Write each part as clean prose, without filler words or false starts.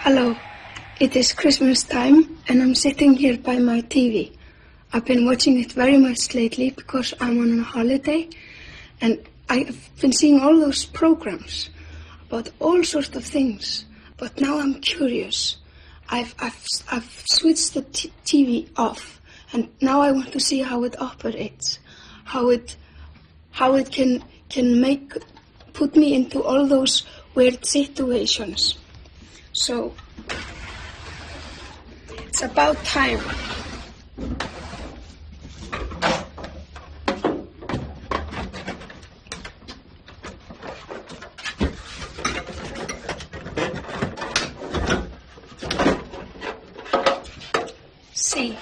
Hello, it is Christmas time and I'm sitting here by my TV. I've been watching it very much lately because I'm on a holiday and I've been seeing all those programs about all sorts of things. But now I'm curious. I've switched the TV off and now I want to see how it operates, how it can put me into all those weird situations. So, it's about time. See.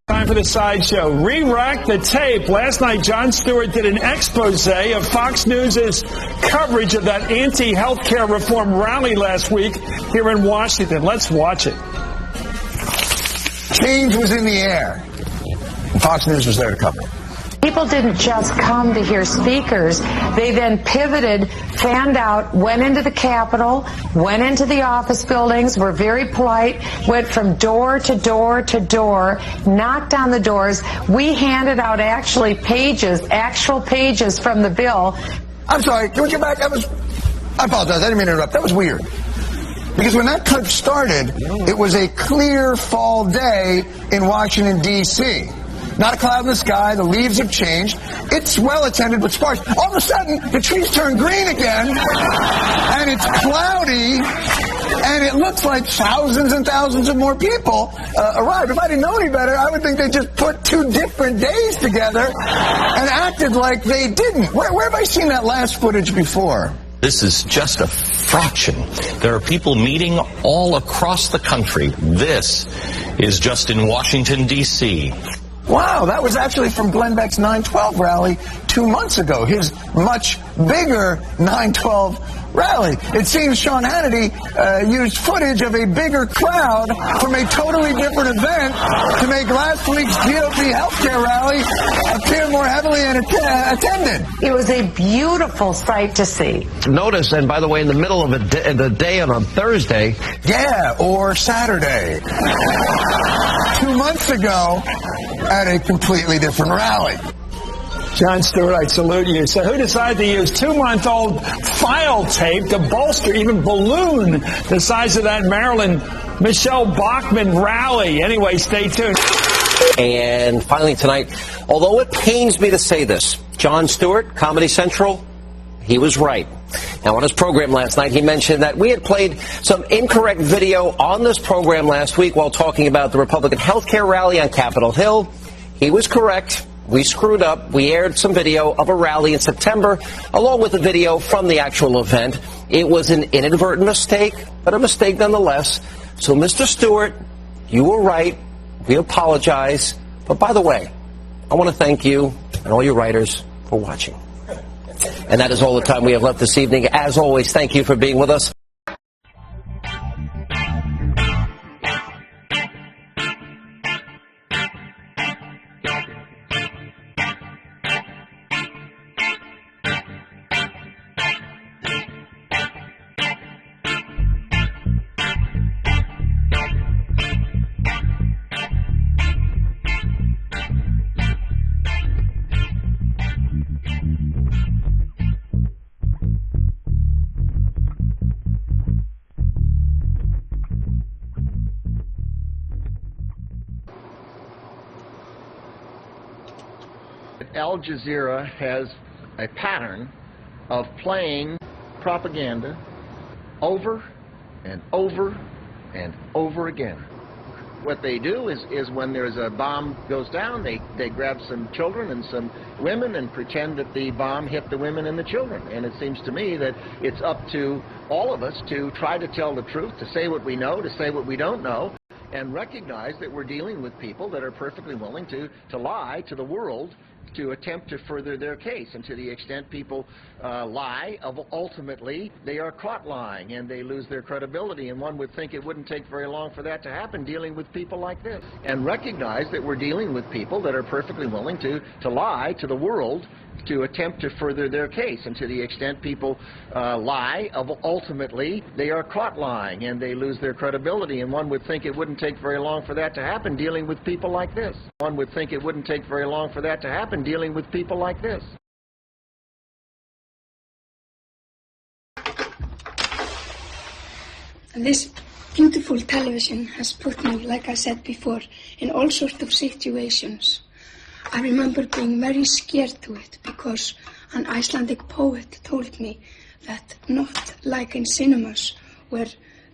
Time for the sideshow. Re-rack the tape. Last night, Jon Stewart did an expose of Fox News' coverage of that anti-healthcare reform rally last week here in Washington. Let's watch it. Change was in the air. Fox News was there to cover it. People didn't just come to hear speakers. They then pivoted, fanned out, went into the Capitol, went into the office buildings, were very polite, went from door to door to door, knocked on the doors. We handed out actual pages from the bill. I'm sorry, can we get back? I apologize, I didn't mean to interrupt. That was weird. Because when that cut started, it was a clear fall day in Washington, D.C. Not a cloud in the sky, the leaves have changed. It's well attended but sparse. All of a sudden, the trees turn green again, and it's cloudy, and it looks like thousands and thousands of more people arrived. If I didn't know any better, I would think they just put two different days together and acted like they didn't. Where have I seen that last footage before? This is just a fraction. There are people meeting all across the country. This is just in Washington, D.C. Wow, that was actually from Glenn Beck's 9/12 rally 2 months ago, his much bigger 9/12 rally. It seems Sean Hannity used footage of a bigger crowd from a totally different event to make last week's GOP healthcare rally appear more heavily attended. It was a beautiful sight to see. Notice, and by the way, in the middle of the day on a Thursday. Yeah, or Saturday. 2 months ago at a completely different rally. Jon Stewart, I salute you. So who decided to use 2-month-old file tape to bolster, even balloon the size of that Maryland Michelle Bachmann rally? Anyway, stay tuned. And finally tonight, although it pains me to say this, Jon Stewart, Comedy Central, he was right. Now, on his program last night, he mentioned that we had played some incorrect video on this program last week while talking about the Republican health care rally on Capitol Hill. He was correct. We screwed up. We aired some video of a rally in September, along with a video from the actual event. It was an inadvertent mistake, but a mistake nonetheless. So, Mr. Stewart, you were right. We apologize. But by the way, I want to thank you and all your writers for watching. And that is all the time we have left this evening. As always, thank you for being with us. Al Jazeera has a pattern of playing propaganda over and over and over again. What they do is when there's a bomb goes down, they grab some children and some women and pretend that the bomb hit the women and the children. And it seems to me that it's up to all of us to try to tell the truth, to say what we know, to say what we don't know, and recognize that we're dealing with people that are perfectly willing to lie to the world to attempt to further their case. And to the extent people lie, ultimately they are caught lying and they lose their credibility. And one would think it wouldn't take very long for that to happen dealing with people like this. And recognize that we're dealing with people that are perfectly willing to lie to the world to attempt to further their case. And to the extent people lie, ultimately they are caught lying and they lose their credibility. And one would think it wouldn't take very long for that to happen dealing with people like this. One would think it wouldn't take very long for that to happen dealing with people like this. And this beautiful television has put me, like I said before, in all sorts of situations. I remember being very scared to it because an Icelandic poet told me that not like in cinemas where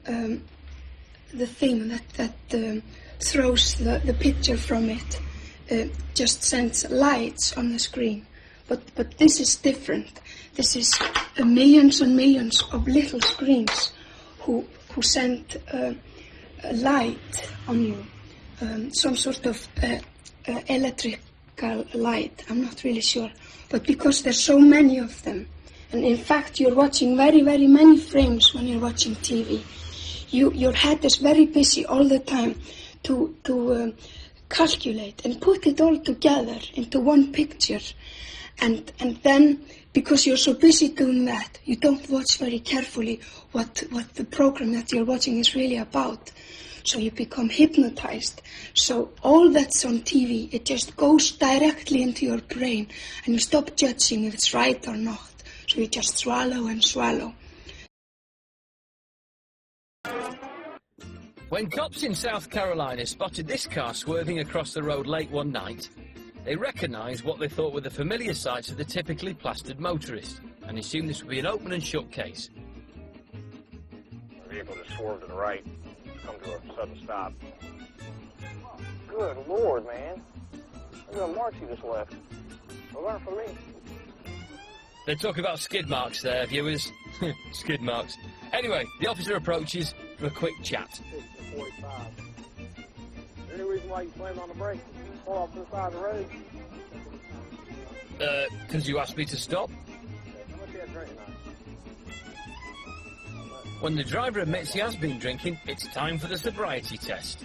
the thing that throws the picture from it just sends lights on the screen. But this is different. This is millions and millions of little screens who send light on you, some sort of electrical light, I'm not really sure, but because there's so many of them, and in fact you're watching very, very many frames when you're watching TV, your head is very busy all the time to calculate and put it all together into one picture, and then because you're so busy doing that, you don't watch very carefully what the program that you're watching is really about. So you become hypnotized. So all that's on TV, it just goes directly into your brain, and you stop judging if it's right or not. So you just swallow and swallow. When cops in South Carolina spotted this car swerving across the road late one night, they recognised what they thought were the familiar sights of the typically plastered motorist, and assumed this would be an open and shut case. The vehicle just swerved to the right, come to a sudden stop. Good Lord, man. Look at the marks you just left. They weren't for me. They talk about skid marks there, viewers. Skid marks. Anyway, the officer approaches for a quick chat. 45. Any reason why you slammed on the brakes? Pull off to the side of the road? Because you asked me to stop. How much you had drinking on? When the driver admits he has been drinking, it's time for the sobriety test.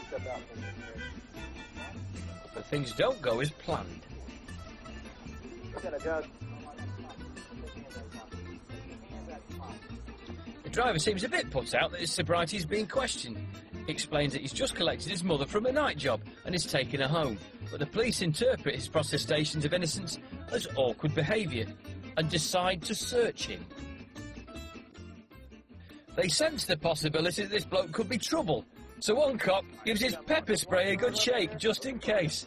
But things don't go as planned. The driver seems a bit put out that his sobriety is being questioned. He explains that he's just collected his mother from a night job and is taking her home. But the police interpret his protestations of innocence as awkward behaviour and decide to search him. They sense the possibility that this bloke could be trouble, so one cop gives his pepper spray a good shake just in case.